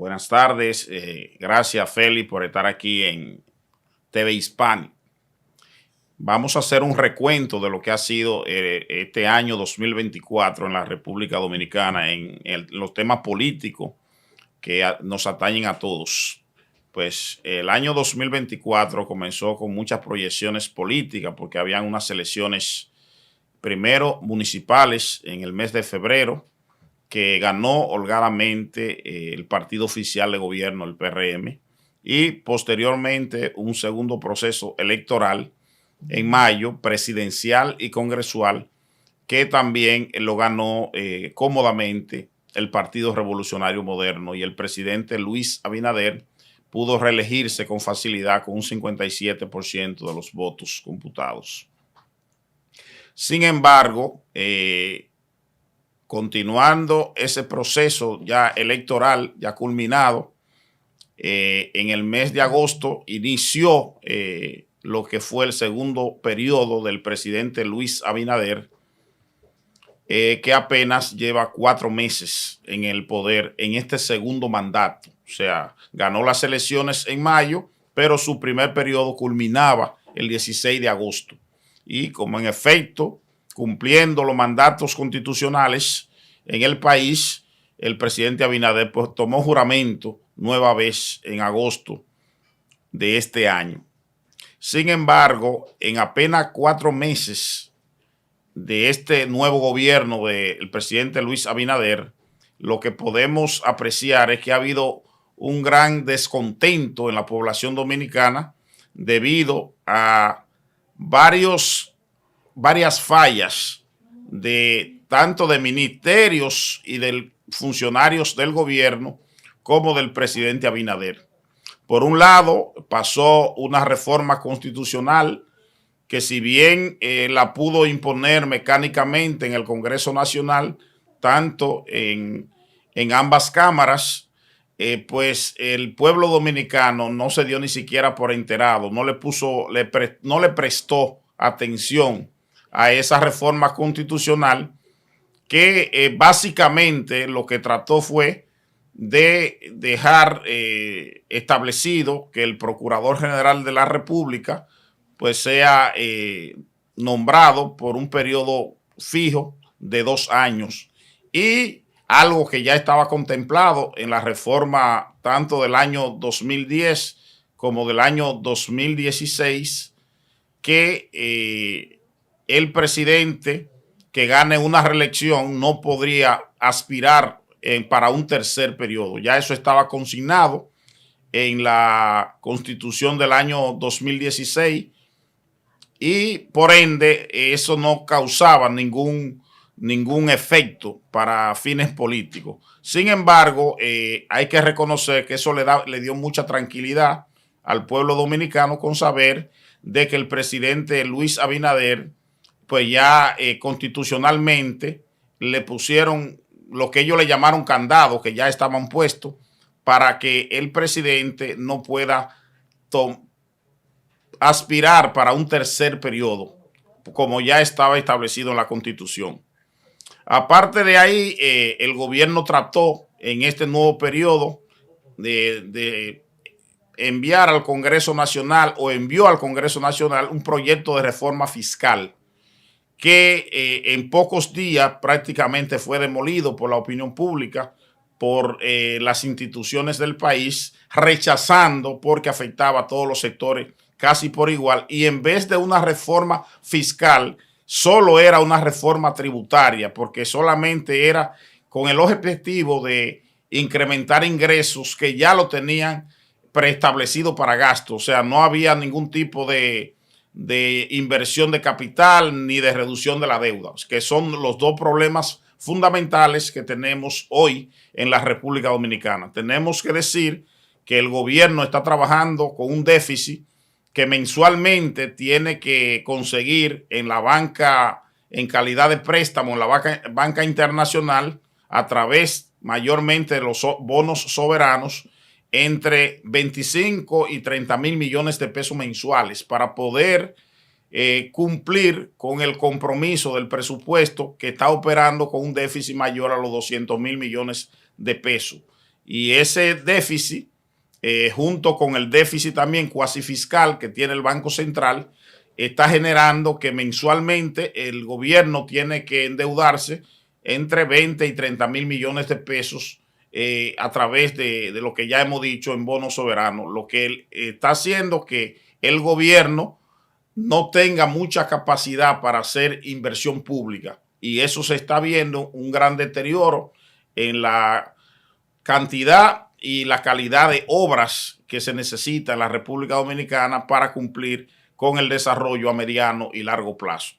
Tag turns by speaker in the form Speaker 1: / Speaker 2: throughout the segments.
Speaker 1: Buenas tardes. Gracias, Félix, por estar aquí en TV Hispanic. Vamos a hacer un recuento de lo que ha sido este año 2024 en la República Dominicana en los temas políticos que nos atañen a todos. Pues el año 2024 comenzó con muchas proyecciones políticas porque habían unas elecciones primero municipales en el mes de febrero, que ganó holgadamente el partido oficial de gobierno, el PRM, y posteriormente un segundo proceso electoral en mayo, presidencial y congresual, que también lo ganó cómodamente el Partido Revolucionario Moderno, y el presidente Luis Abinader pudo reelegirse con facilidad con un 57% de los votos computados. Sin embargo, continuando ese proceso ya electoral, ya culminado, en el mes de agosto inició lo que fue el segundo periodo del presidente Luis Abinader, que apenas lleva 4 meses en el poder en este segundo mandato. O sea, ganó las elecciones en mayo, pero su primer periodo culminaba el 16 de agosto. Y como en efecto, cumpliendo los mandatos constitucionales en el país, el presidente Abinader pues tomó juramento nueva vez en agosto de este año. Sin embargo, en apenas 4 meses de este nuevo gobierno del presidente Luis Abinader, lo que podemos apreciar es que ha habido un gran descontento en la población dominicana debido a varias fallas de tanto de ministerios y de funcionarios del gobierno como del presidente Abinader. Por un lado, pasó una reforma constitucional que, si bien la pudo imponer mecánicamente en el Congreso Nacional, tanto en ambas cámaras, pues el pueblo dominicano no se dio ni siquiera por enterado, no le prestó atención a esa reforma constitucional, que básicamente lo que trató fue de dejar establecido que el Procurador General de la República pues sea nombrado por un periodo fijo de 2 años, y algo que ya estaba contemplado en la reforma tanto del año 2010 como del año 2016, que el presidente que gane una reelección no podría aspirar para un tercer periodo. Ya eso estaba consignado en la Constitución del año 2016, y por ende eso no causaba ningún efecto para fines políticos. Sin embargo, hay que reconocer que eso le dio mucha tranquilidad al pueblo dominicano con saber de que el presidente Luis Abinader pues ya constitucionalmente le pusieron lo que ellos le llamaron candado, que ya estaban puestos, para que el presidente no pueda aspirar para un tercer periodo, como ya estaba establecido en la Constitución. Aparte de ahí, el gobierno trató en este nuevo periodo de enviar al Congreso Nacional, o envió al Congreso Nacional, un proyecto de reforma fiscal que en pocos días prácticamente fue demolido por la opinión pública, por las instituciones del país, rechazando porque afectaba a todos los sectores casi por igual, y en vez de una reforma fiscal, solo era una reforma tributaria, porque solamente era con el objetivo de incrementar ingresos que ya lo tenían preestablecido para gasto. O sea, no había ningún tipo de inversión de capital ni de reducción de la deuda, que son los dos problemas fundamentales que tenemos hoy en la República Dominicana. Tenemos que decir que el gobierno está trabajando con un déficit que mensualmente tiene que conseguir en la banca, en calidad de préstamo, en la banca internacional, a través mayormente de los bonos soberanos, entre 25 y 30 mil millones de pesos mensuales, para poder cumplir con el compromiso del presupuesto, que está operando con un déficit mayor a los 200 mil millones de pesos. y ese déficit, junto con el déficit también cuasi fiscal que tiene el Banco Central, está generando que mensualmente el gobierno tiene que endeudarse entre 20 y 30 mil millones de pesos a través de lo que ya hemos dicho en bonos soberanos, lo que está haciendo que el gobierno no tenga mucha capacidad para hacer inversión pública, y eso se está viendo un gran deterioro en la cantidad y la calidad de obras que se necesita en la República Dominicana para cumplir con el desarrollo a mediano y largo plazo.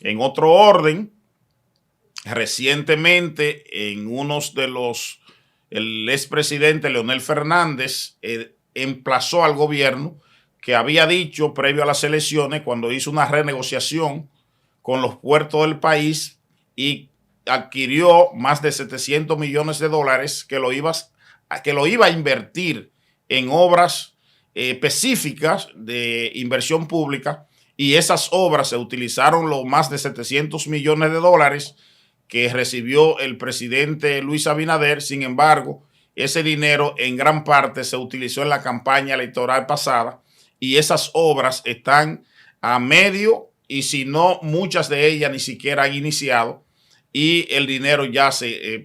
Speaker 1: En otro orden, recientemente el expresidente Leonel Fernández emplazó al gobierno que había dicho previo a las elecciones, cuando hizo una renegociación con los puertos del país y adquirió más de 700 millones de dólares que lo iba a invertir en obras específicas de inversión pública, y esas obras se utilizaron los más de 700 millones de dólares que recibió el presidente Luis Abinader. Sin embargo, ese dinero en gran parte se utilizó en la campaña electoral pasada, y esas obras están a medio, y si no, muchas de ellas ni siquiera han iniciado, y el dinero ya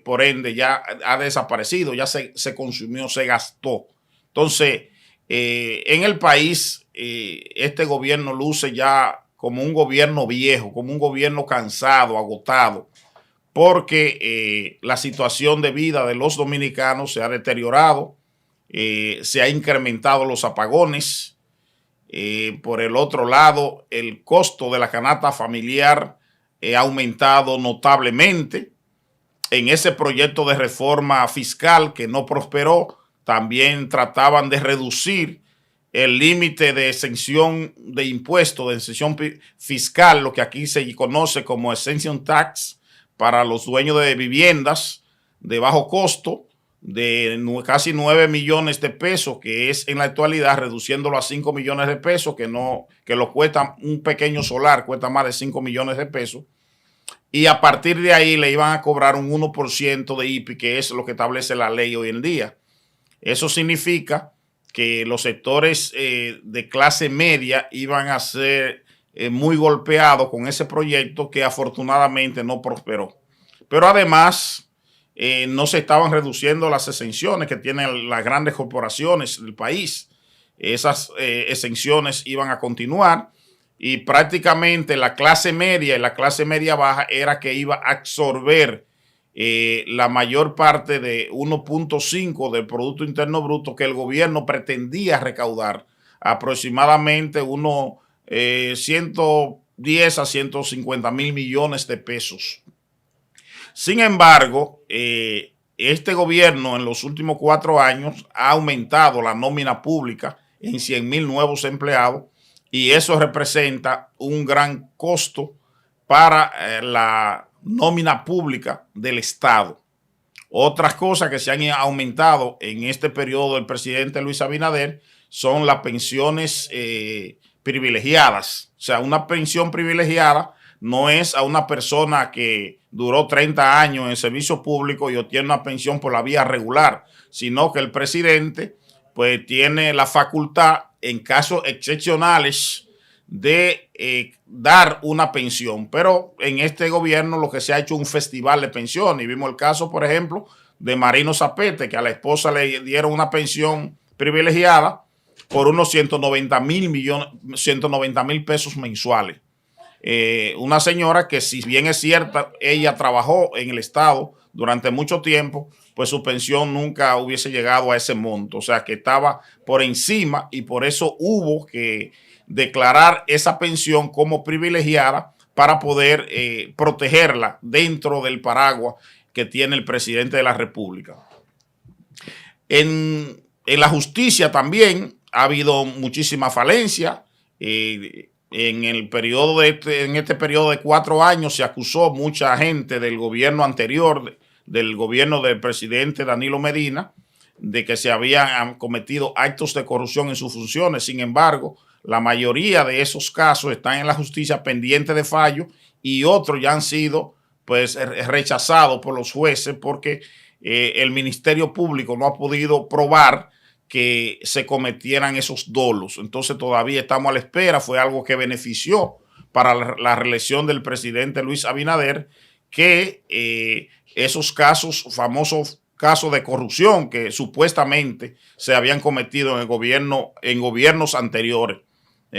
Speaker 1: por ende, ya ha desaparecido, ya se consumió, se gastó. Entonces, en el país, este gobierno luce ya como un gobierno viejo, como un gobierno cansado, agotado, porque la situación de vida de los dominicanos se ha deteriorado, se ha incrementado los apagones. Por el otro lado, el costo de la canasta familiar ha aumentado notablemente. En ese proyecto de reforma fiscal que no prosperó, también trataban de reducir el límite de exención de impuestos, de exención fiscal, lo que aquí se conoce como exention tax, para los dueños de viviendas de bajo costo, de casi 9 millones de pesos, que es en la actualidad, reduciéndolo a 5 millones de pesos, que lo cuesta un pequeño solar, cuesta más de 5 millones de pesos. Y a partir de ahí le iban a cobrar un 1% de IPI, que es lo que establece la ley hoy en día. Eso significa que los sectores de clase media iban a ser muy golpeados con ese proyecto, que afortunadamente no prosperó. Pero además no se estaban reduciendo las exenciones que tienen las grandes corporaciones del país. Esas exenciones iban a continuar, y prácticamente la clase media y la clase media baja era que iba a absorber la mayor parte de 1.5 del Producto Interno Bruto que el gobierno pretendía recaudar, aproximadamente unos 110 a 150 mil millones de pesos. Sin embargo, este gobierno en los últimos 4 años ha aumentado la nómina pública en 100,000 nuevos empleados, y eso representa un gran costo para la nómina pública del Estado. Otras cosas que se han aumentado en este periodo del presidente Luis Abinader son las pensiones privilegiadas. O sea, una pensión privilegiada no es a una persona que duró 30 años en el servicio público y obtiene una pensión por la vía regular, sino que el presidente pues tiene la facultad, en casos excepcionales, de dar una pensión. Pero en este gobierno lo que se ha hecho es un festival de pensiones, y vimos el caso, por ejemplo, de Marino Zapete, que a la esposa le dieron una pensión privilegiada por unos 190 mil pesos mensuales. Una señora que, si bien es cierta, ella trabajó en el Estado durante mucho tiempo, pues su pensión nunca hubiese llegado a ese monto. O sea, que estaba por encima, y por eso hubo que declarar esa pensión como privilegiada para poder protegerla dentro del paraguas que tiene el presidente de la República. En la justicia también ha habido muchísima falencia. En este periodo de 4 años se acusó mucha gente del gobierno anterior, del gobierno del presidente Danilo Medina, de que se habían cometido actos de corrupción en sus funciones. Sin embargo, la mayoría de esos casos están en la justicia pendientes de fallo, y otros ya han sido pues rechazados por los jueces, porque el Ministerio Público no ha podido probar que se cometieran esos dolosos. Entonces todavía estamos a la espera. Fue algo que benefició para la reelección del presidente Luis Abinader, que esos casos, famosos casos de corrupción que supuestamente se habían cometido en el gobierno, en gobiernos anteriores,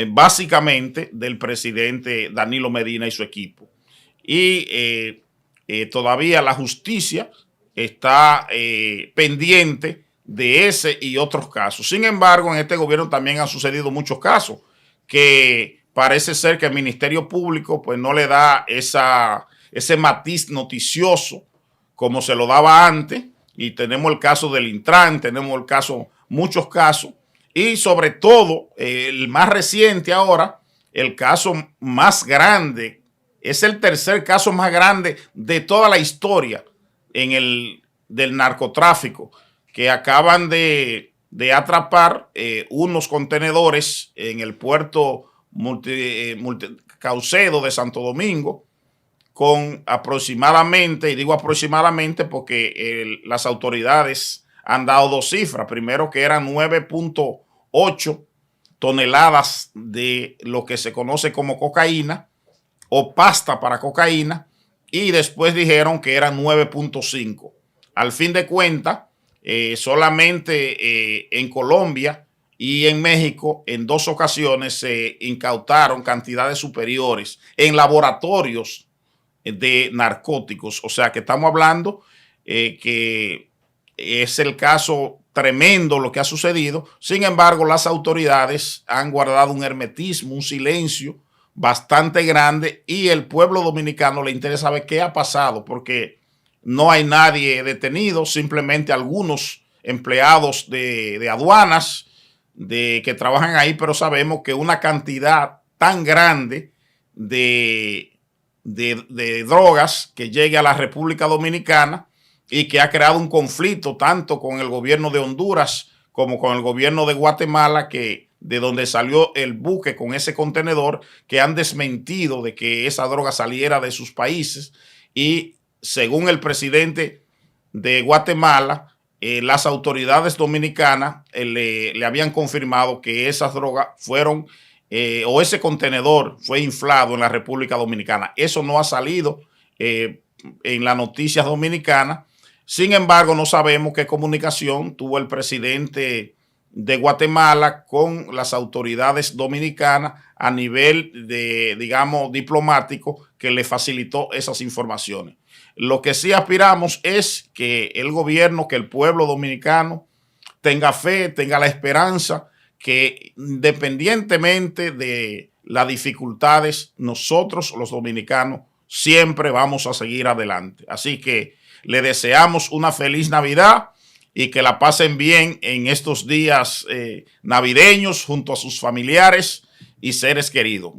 Speaker 1: básicamente del presidente Danilo Medina y su equipo. Y todavía la justicia está pendiente de ese y otros casos. Sin embargo, en este gobierno también han sucedido muchos casos que parece ser que el Ministerio Público pues no le da ese matiz noticioso como se lo daba antes. Y tenemos el caso del Intran, tenemos el caso, muchos casos, y sobre todo el más reciente ahora, el caso más grande, es el tercer caso más grande de toda la historia del narcotráfico, que acaban de atrapar unos contenedores en el puerto Caucedo de Santo Domingo, con aproximadamente, y digo aproximadamente porque las autoridades han dado dos cifras. Primero, que eran 9.8 toneladas de lo que se conoce como cocaína o pasta para cocaína, y después dijeron que eran 9.5. Al fin de cuentas, solamente en Colombia y en México en dos ocasiones se incautaron cantidades superiores en laboratorios de narcóticos. O sea que estamos hablando que es el caso tremendo lo que ha sucedido. Sin embargo, las autoridades han guardado un hermetismo, un silencio bastante grande, y el pueblo dominicano le interesa saber qué ha pasado, porque no hay nadie detenido, simplemente algunos empleados de aduanas que trabajan ahí, pero sabemos que una cantidad tan grande de drogas que llegue a la República Dominicana y que ha creado un conflicto tanto con el gobierno de Honduras como con el gobierno de Guatemala, que de donde salió el buque con ese contenedor, que han desmentido de que esa droga saliera de sus países. Y según el presidente de Guatemala, las autoridades dominicanas le habían confirmado que esas drogas fueron o ese contenedor fue inflado en la República Dominicana. Eso no ha salido en las noticias dominicanas. Sin embargo, no sabemos qué comunicación tuvo el presidente de Guatemala con las autoridades dominicanas a nivel de, digamos, diplomático, que le facilitó esas informaciones. Lo que sí aspiramos es que el gobierno, que el pueblo dominicano tenga fe, tenga la esperanza que independientemente de las dificultades, nosotros los dominicanos siempre vamos a seguir adelante. Así que le deseamos una feliz Navidad y que la pasen bien en estos días navideños junto a sus familiares y seres queridos.